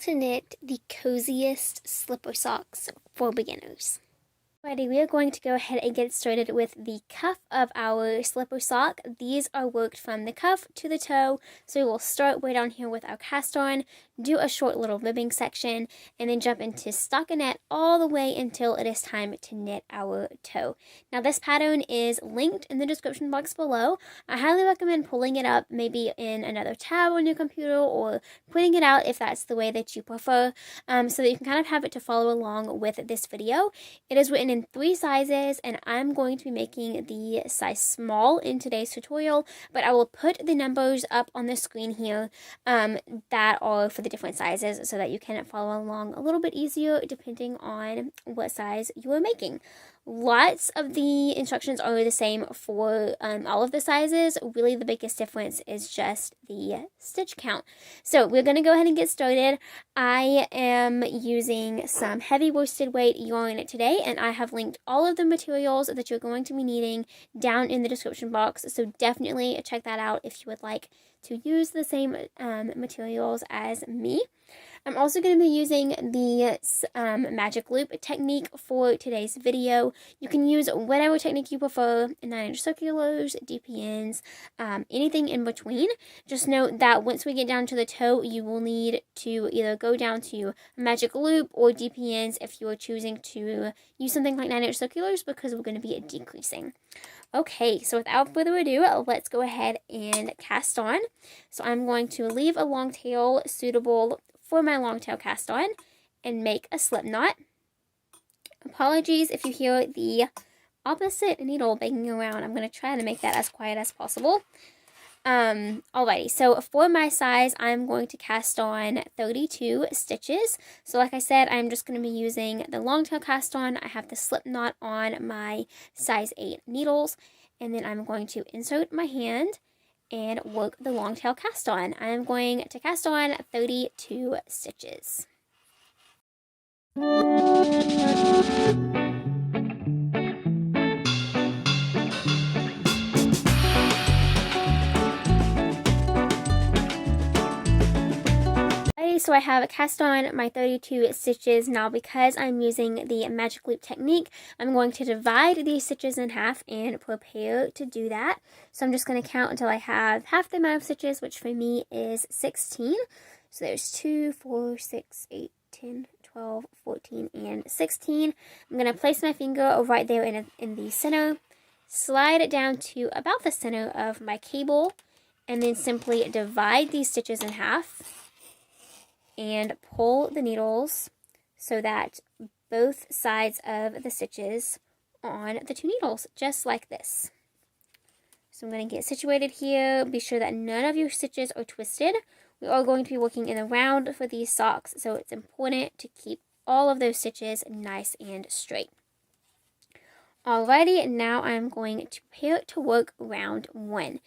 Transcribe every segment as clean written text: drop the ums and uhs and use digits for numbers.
to knit the coziest slipper socks for beginners. Alrighty, we are going to go ahead and get started with the cuff of our slipper sock. These are worked from the cuff to the toe, so we will start way down here with our cast on, do a short little ribbing section, and then jump into stockinette all the way until it is time to knit our toe. Now this pattern is linked in the description box below. I highly recommend pulling it up maybe in another tab on your computer or printing it out if that's the way that you prefer, so that you can kind of have it to follow along with this video. It is written in 3 sizes, and I'm going to be making the size small in today's tutorial, but I will put the numbers up on the screen here that are for the different sizes so that you can follow along a little bit easier depending on what size you are making. Lots of the instructions are the same for all of the sizes. Really, the biggest difference is just the stitch count. So we're going to go ahead and get started. I am using some heavy worsted weight yarn today, and I have linked all of the materials that you're going to be needing down in the description box. So definitely check that out if you would like to use the same materials as me. I'm also going to be using the magic loop technique for today's video. You can use whatever technique you prefer, 9-inch circulars, DPNs, anything in between. Just note that once we get down to the toe, you will need to either go down to magic loop or DPNs if you are choosing to use something like 9-inch circulars, because we're going to be decreasing. Okay, so without further ado, let's go ahead and cast on. So I'm going to leave a long tail suitable for my long tail cast on and make a slip knot. Apologies if you hear the opposite needle banging around. I'm going to try to make that as quiet as possible. Alrighty, so for my size, I'm going to cast on 32 stitches. So like I said, I'm just going to be using the long tail cast on. I have the slip knot on my size 8 needles, and then I'm going to insert my hand and work the long tail cast on. I am going to cast on 32 stitches. So I have cast on my 32 stitches. Now, because I'm using the magic loop technique, I'm going to divide these stitches in half and prepare to do that. So I'm just going to count until I have half the amount of stitches, which for me is 16. So there's 2, 4, 6, 8, 10, 12, 14, and 16. I'm going to place my finger right there in the center, slide it down to about the center of my cable, and then simply divide these stitches in half and pull the needles so that both sides of the stitches are on the 2 needles, just like this. So I'm going to get situated here. Be sure that none of your stitches are twisted. We are going to be working in a round for these socks, so it's important to keep all of those stitches nice and straight. Alrighty, now I'm going to prepare to work round 1.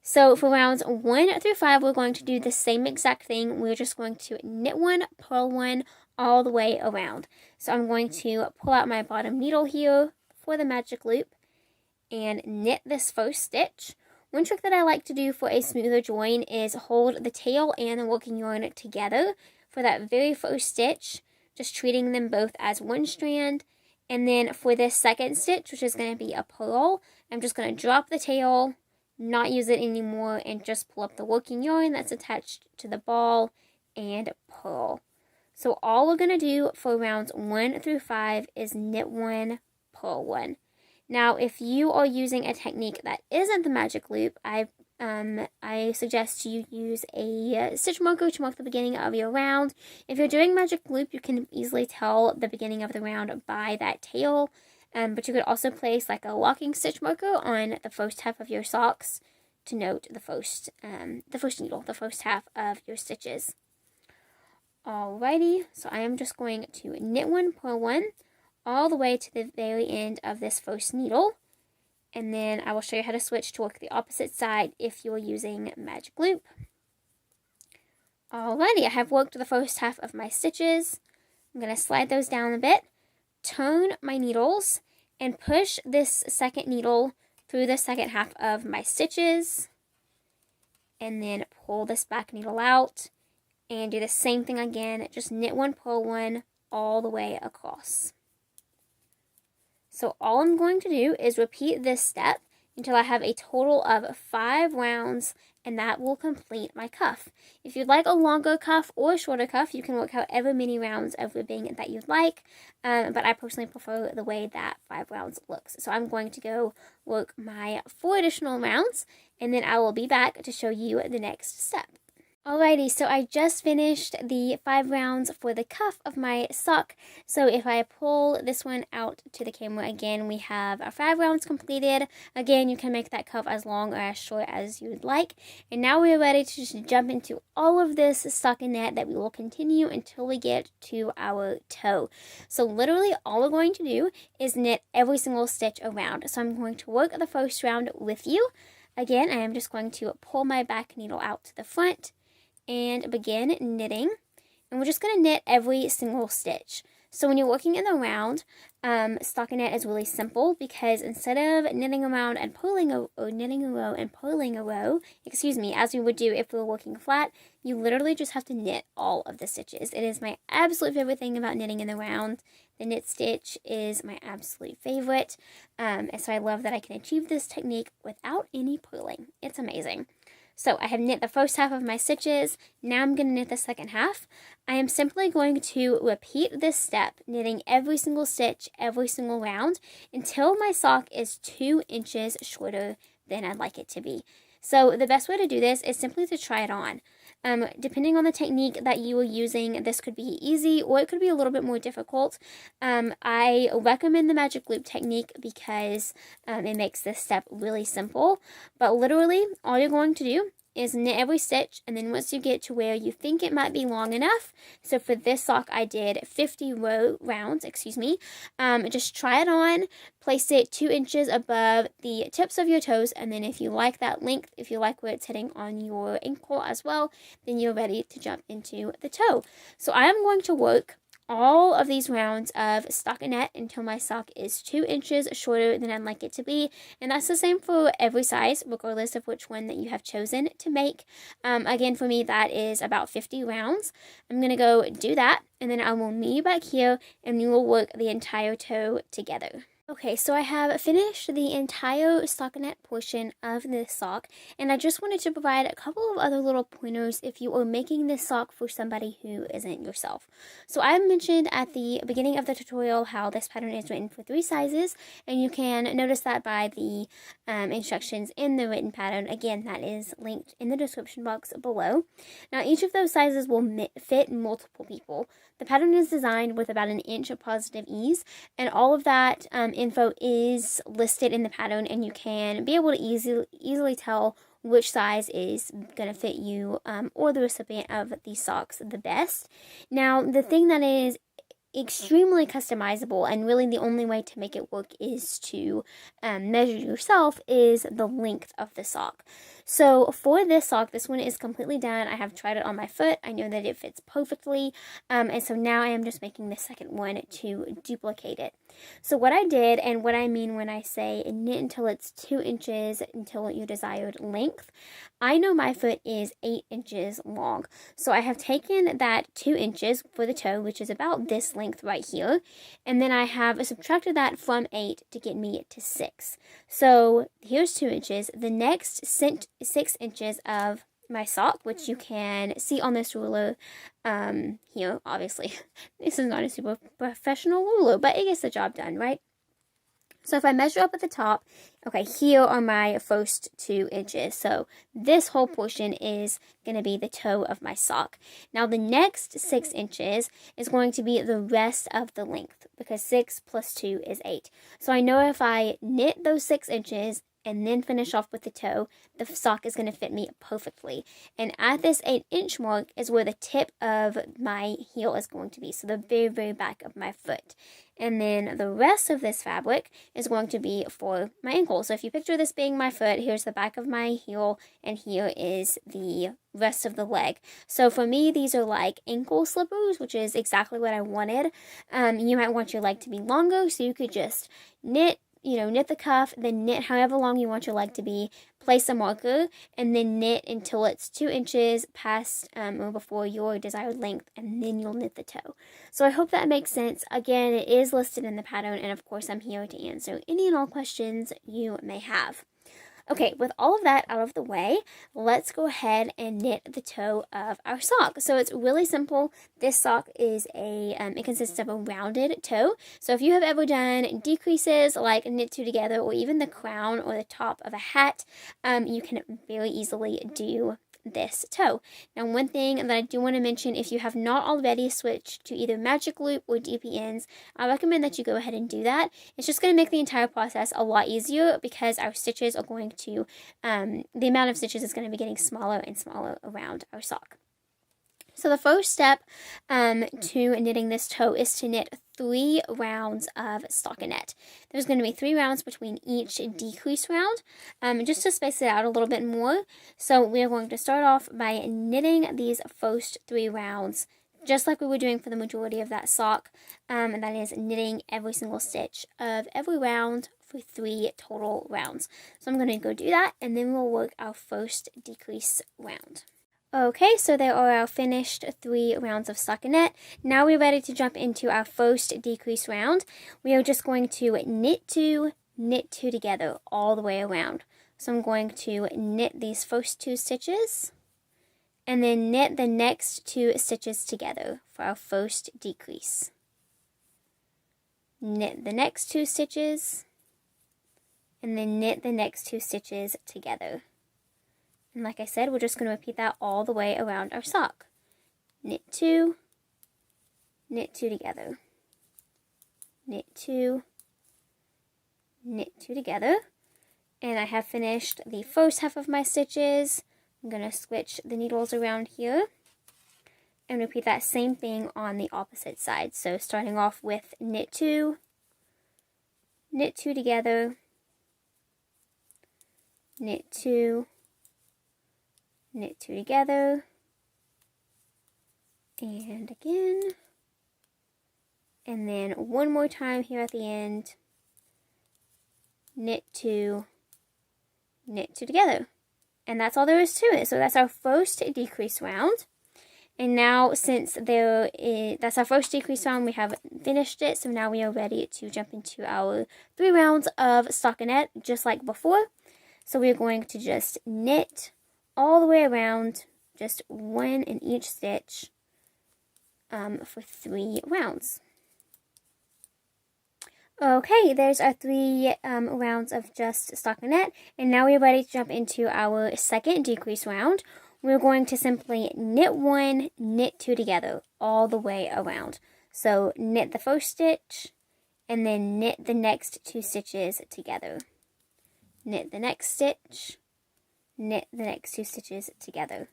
So for rounds 1 through 5, we're going to do the same exact thing. We're just going to knit 1, purl 1, all the way around. So I'm going to pull out my bottom needle here for the magic loop and knit this first stitch. One trick that I like to do for a smoother join is hold the tail and the working yarn together for that very first stitch, just treating them both as one strand. And then for this second stitch, which is going to be a purl, I'm just going to drop the tail, not use it anymore, and just pull up the working yarn that's attached to the ball and purl. So all we're going to do for rounds 1 through 5 is knit 1, purl 1. Now, if you are using a technique that isn't the magic loop, I suggest you use a stitch marker to mark the beginning of your round. If you're doing magic loop, you can easily tell the beginning of the round by that tail. But you could also place like a walking stitch marker on the first half of your socks to note the first needle, the first half of your stitches. Alrighty, so I am just going to knit 1, purl 1, all the way to the very end of this first needle. And then I will show you how to switch to work the opposite side if you're using magic loop. Alrighty, I have worked the first half of my stitches. I'm going to slide those down a bit, turn my needles, and push this second needle through the second half of my stitches, and then pull this back needle out and do the same thing again. Just knit one, purl one all the way across. So all I'm going to do is repeat this step until I have a total of 5 rounds, and that will complete my cuff. If you'd like a longer cuff or a shorter cuff, you can work however many rounds of ribbing that you'd like, but I personally prefer the way that 5 rounds looks. So I'm going to go work my 4 additional rounds, and then I will be back to show you the next step. Alrighty, so I just finished the 5 rounds for the cuff of my sock. So if I pull this one out to the camera again, we have our 5 rounds completed. Again, you can make that cuff as long or as short as you would like. And now we are ready to just jump into all of this stockinette that we will continue until we get to our toe. So literally all we're going to do is knit every single stitch around. So I'm going to work the first round with you. Again, I am just going to pull my back needle out to the front and begin knitting, and we're just going to knit every single stitch. So when you're working in the round, stockinette is really simple because instead of knitting around and pulling or knitting a row and pulling a row, as we would do if we were working flat, you literally just have to knit all of the stitches. It is my absolute favorite thing about knitting in the round. The knit stitch is my absolute favorite, and so I love that I can achieve this technique without any pulling. It's amazing. So I have knit the first half of my stitches. Now I'm going to knit the second half. I am simply going to repeat this step, knitting every single stitch, every single round, until my sock is 2 inches shorter than I'd like it to be. So the best way to do this is simply to try it on. Depending on the technique that you are using, this could be easy or it could be a little bit more difficult. I recommend the magic loop technique because it makes this step really simple. But literally, all you're going to do is knit every stitch, and then once you get to where you think it might be long enough, so for this sock I did 50 rounds, just try it on, place it 2 inches above the tips of your toes, and then if you like that length, if you like where it's hitting on your ankle as well, then you're ready to jump into the toe. So I am going to work all of these rounds of stockinette until my sock is 2 inches shorter than I'd like it to be, and that's the same for every size regardless of which one that you have chosen to make. Again, for me that is about 50 rounds. I'm gonna go do that, and then I will meet you back here and we will work the entire toe together. Okay, so I have finished the entire stockinette portion of this sock, and I just wanted to provide a couple of other little pointers if you are making this sock for somebody who isn't yourself. So I mentioned at the beginning of the tutorial how this pattern is written for 3 sizes, and you can notice that by the instructions in the written pattern. Again, that is linked in the description box below. Now, each of those sizes will fit multiple people. The pattern is designed with about 1 inch of positive ease, and all of that info is listed in the pattern, and you can be able to easily tell which size is going to fit you or the recipient of these socks the best. Now, the thing that is extremely customizable, and really the only way to make it work is to measure yourself, is the length of the sock. So for this sock, this one is completely done. I have tried it on my foot. I know that it fits perfectly, and so now I am just making the second one to duplicate it. So what I did, and what I mean when I say knit until it's 2 inches until your desired length, I know my foot is 8 inches long. So I have taken that 2 inches for the toe, which is about this length right here, and then I have subtracted that from 8 to get me to 6. So here's 2 inches. The next 6 inches of my sock, which you can see on this ruler here, obviously. This is not a super professional ruler, but it gets the job done, right? So if I measure up at the top, okay, here are my first 2 inches. So this whole portion is going to be the toe of my sock. Now the next 6 inches is going to be the rest of the length, because 6 plus 2 is 8. So I know if I knit those 6 inches and then finish off with the toe, the sock is going to fit me perfectly. And at this 8-inch mark is where the tip of my heel is going to be, so the very, very back of my foot. And then the rest of this fabric is going to be for my ankle. So if you picture this being my foot, here's the back of my heel, and here is the rest of the leg. So for me, these are like ankle slippers, which is exactly what I wanted. You might want your leg to be longer, so you could just knit the cuff, then knit however long you want your leg to be, place a marker, and then knit until it's 2 inches past or before your desired length, and then you'll knit the toe. So I hope that makes sense. Again, it is listed in the pattern, and of course I'm here to answer any and all questions you may have. Okay, with all of that out of the way, let's go ahead and knit the toe of our sock. So it's really simple. This sock is it consists of a rounded toe. So if you have ever done decreases like knit two together, or even the crown or the top of a hat, you can very easily do this toe. Now, one thing that I do want to mention, if you have not already switched to either magic loop or DPNs, I recommend that you go ahead and do that. It's just going to make the entire process a lot easier, because our stitches are going to, the amount of stitches is going to be getting smaller and smaller around our sock. So the first step to knitting this toe is to knit 3 rounds of stockinette. There's going to be 3 rounds between each decrease round, just to space it out a little bit more. So we're going to start off by knitting these first 3 rounds, just like we were doing for the majority of that sock, and that is knitting every single stitch of every round for 3 total rounds. So I'm going to go do that, and then we'll work our first decrease round. Okay, so there are our finished 3 rounds of stockinette. Now we're ready to jump into our first decrease round. We are just going to knit 2 together all the way around. So I'm going to knit these first 2 stitches, and then knit the next 2 stitches together for our first decrease. Knit the next 2 stitches, and then knit the next 2 stitches together. And like I said, we're just going to repeat that all the way around our sock. Knit 2 together. Knit 2 together. And I have finished the first half of my stitches. I'm going to switch the needles around here and repeat that same thing on the opposite side. So starting off with knit 2 together, knit 2 together, and again, and then one more time here at the end, knit 2 together. And that's all there is to it. So that's our first decrease round. And now, since that's our first decrease round, we have finished it. So now we are ready to jump into our 3 rounds of stockinette, just like before. So we're going to just knit all the way around, just 1 in each stitch, for 3 rounds. Okay, there's our 3 rounds of just stockinette, and now we're ready to jump into our second decrease round. We're going to simply knit 1, knit 2 together all the way around. So knit the first stitch, and then knit the next 2 stitches together. Knit the next stitch, knit the next 2 stitches together.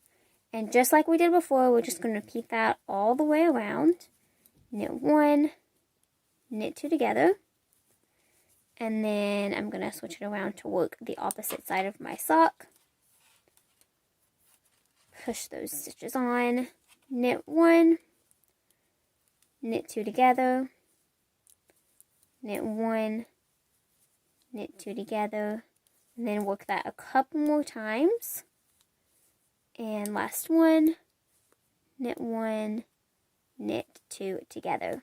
And just like we did before, we're just going to repeat that all the way around. Knit 1, knit 2 together, and then I'm going to switch it around to work the opposite side of my sock. Push those stitches on, knit 1, knit 2 together, knit 1, knit 2 together, and then work that a couple more times. And last one, knit 1, knit 2 together.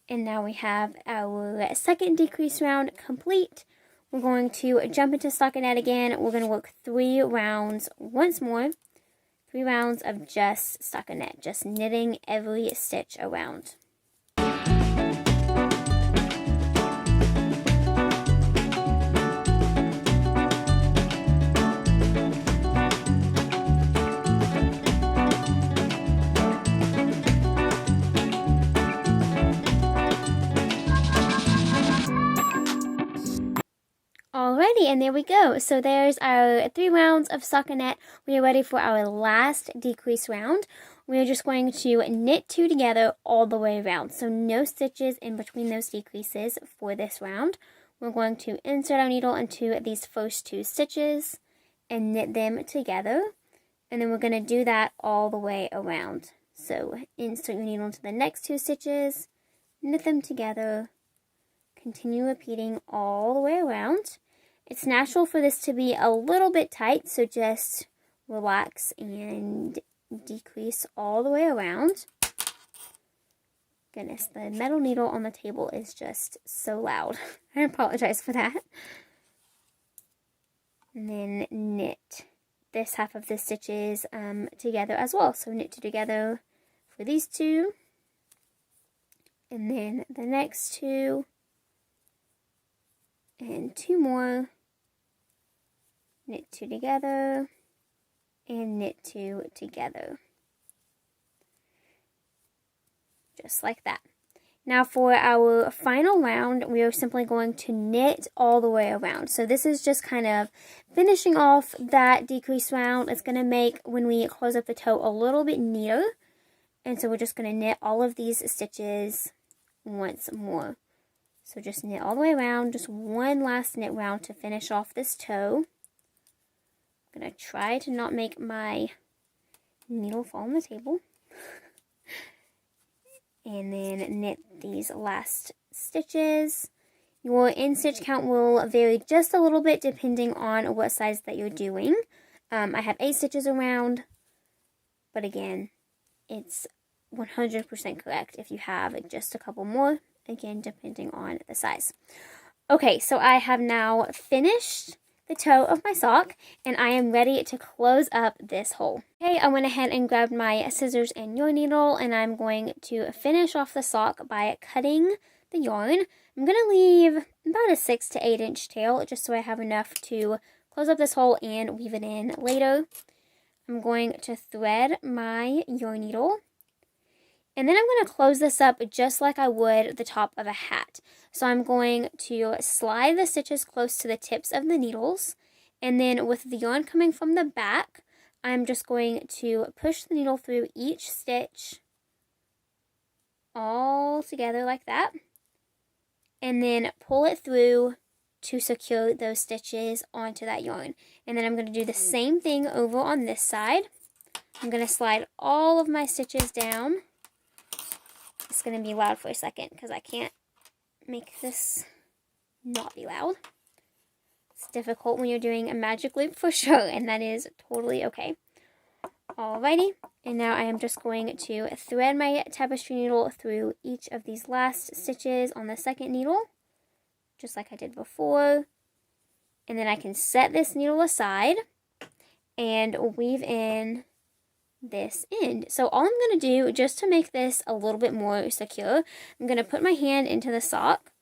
And now we have our second decrease round complete. We're going to jump into stockinette again. We're going to work 3 rounds once more. 3 rounds of just stockinette, just knitting every stitch around. Alrighty, and there we go. So there's our 3 rounds of stockinette. We are ready for our last decrease round. We are just going to knit 2 together all the way around. So no stitches in between those decreases for this round. We're going to insert our needle into these first 2 stitches and knit them together. And then we're going to do that all the way around. So insert your needle into the next 2 stitches, knit them together, continue repeating all the way around It's natural for this to be a little bit tight, so just relax and decrease all the way around. Goodness, the metal needle on the table is just so loud. I apologize for that. And then knit this half of the stitches together as well. So knit two together for these two. And then the next two. And two more. Knit two together. And knit two together. Just like that. Now for our final round, we are simply going to knit all the way around. So this is just kind of finishing off that decrease round. It's going to make, when we close up the toe, a little bit neater. And so we're just going to knit all of these stitches once more. So just knit all the way around, just one last knit round to finish off this toe. I'm going to try to not make my needle fall on the table. And then knit these last stitches. Your end stitch count will vary just a little bit depending on what size that you're doing. I have 8 stitches around, but again, it's 100% correct if you have just a couple more, again, depending on the size. Okay, so I have now finished the toe of my sock, and I am ready to close up this hole. Okay, I went ahead and grabbed my scissors and yarn needle, and I'm going to finish off the sock by cutting the yarn. I'm going to leave about a 6 to 8 inch tail, just so I have enough to close up this hole and weave it in later. I'm going to thread my yarn needle, and then I'm going to close this up just like I would the top of a hat. So I'm going to slide the stitches close to the tips of the needles, and then with the yarn coming from the back, I'm just going to push the needle through each stitch all together like that, and then pull it through to secure those stitches onto that yarn. And then I'm going to do the same thing over on this side. I'm going to slide all of my stitches down. It's going to be loud for a second because I can't make this not be loud. It's difficult when you're doing a magic loop for sure, and that is totally okay. Alrighty, and now I am just going to thread my tapestry needle through each of these last stitches on the second needle, just like I did before. And then I can set this needle aside and weave in this end. So all I'm going to do, just to make this a little bit more secure, I'm going to put my hand into the sock,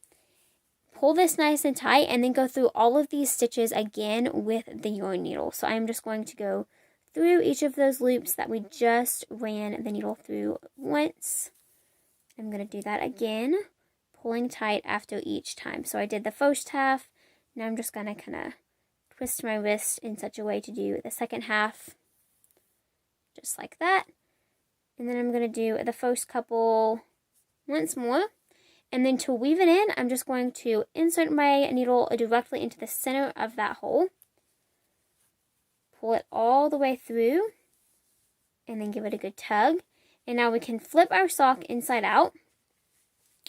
pull this nice and tight, and then go through all of these stitches again with the yarn needle. So I'm just going to go through each of those loops that we just ran the needle through once. I'm going to do that again, pulling tight after each time. So I did the first half. Now I'm just going to kind of twist my wrist in such a way to do the second half. Just like that. And then I'm going to do the first couple once more. And then to weave it in, I'm just going to insert my needle directly into the center of that hole. Pull it all the way through. And then give it a good tug. And now we can flip our sock inside out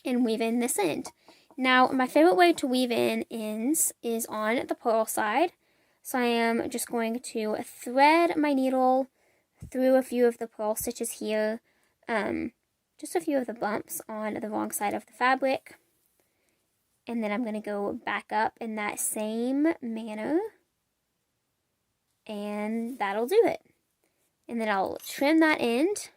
and weave in this end. Now, my favorite way to weave in ends is on the purl side. So I am just going to thread my needle through a few of the purl stitches here, just a few of the bumps on the wrong side of the fabric, and then I'm going to go back up in that same manner, and that'll do it. And then I'll trim that end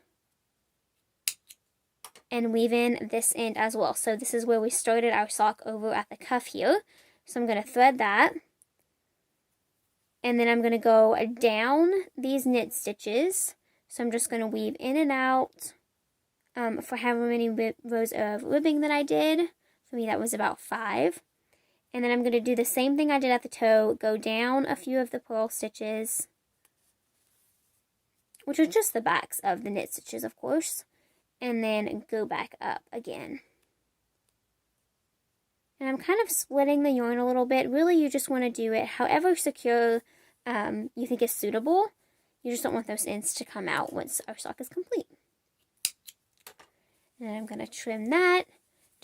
and weave in this end as well. So this is where we started our sock over at the cuff here, so I'm going to thread that. And then I'm going to go down these knit stitches. So I'm just going to weave in and out for however many rows of ribbing that I did. For me, that was about 5. And then I'm going to do the same thing I did at the toe. Go down a few of the purl stitches, which are just the backs of the knit stitches, of course. And then go back up again. And I'm kind of splitting the yarn a little bit. Really, you just want to do it however secure you think is suitable. You just don't want those ends to come out once our sock is complete. And I'm going to trim that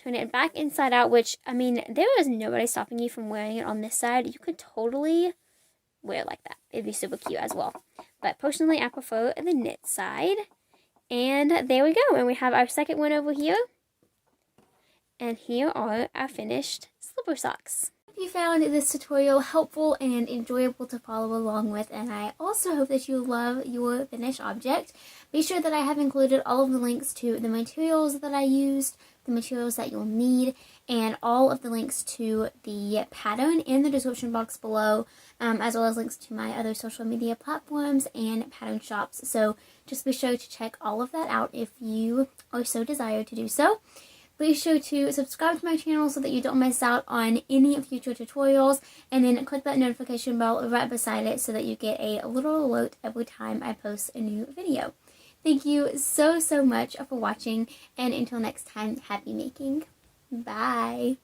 turn it back inside out, which, I mean, there is nobody stopping you from wearing it on this side. You could totally wear it like that. It'd be super cute as well. But personally, I prefer the knit side. And there we go. And we have our second one over here. And here are our finished slipper socks. Hope you found this tutorial helpful and enjoyable to follow along with, and I also hope that you love your finished object. Be sure that I have included all of the links to the materials that I used, the materials that you'll need, and all of the links to the pattern in the description box below, as well as links to my other social media platforms and pattern shops. So just be sure to check all of that out if you are so desired to do so. Be sure to subscribe to my channel so that you don't miss out on any future tutorials, and then click that notification bell right beside it so that you get a little alert every time I post a new video. Thank you so much for watching, and until next time, happy making. Bye!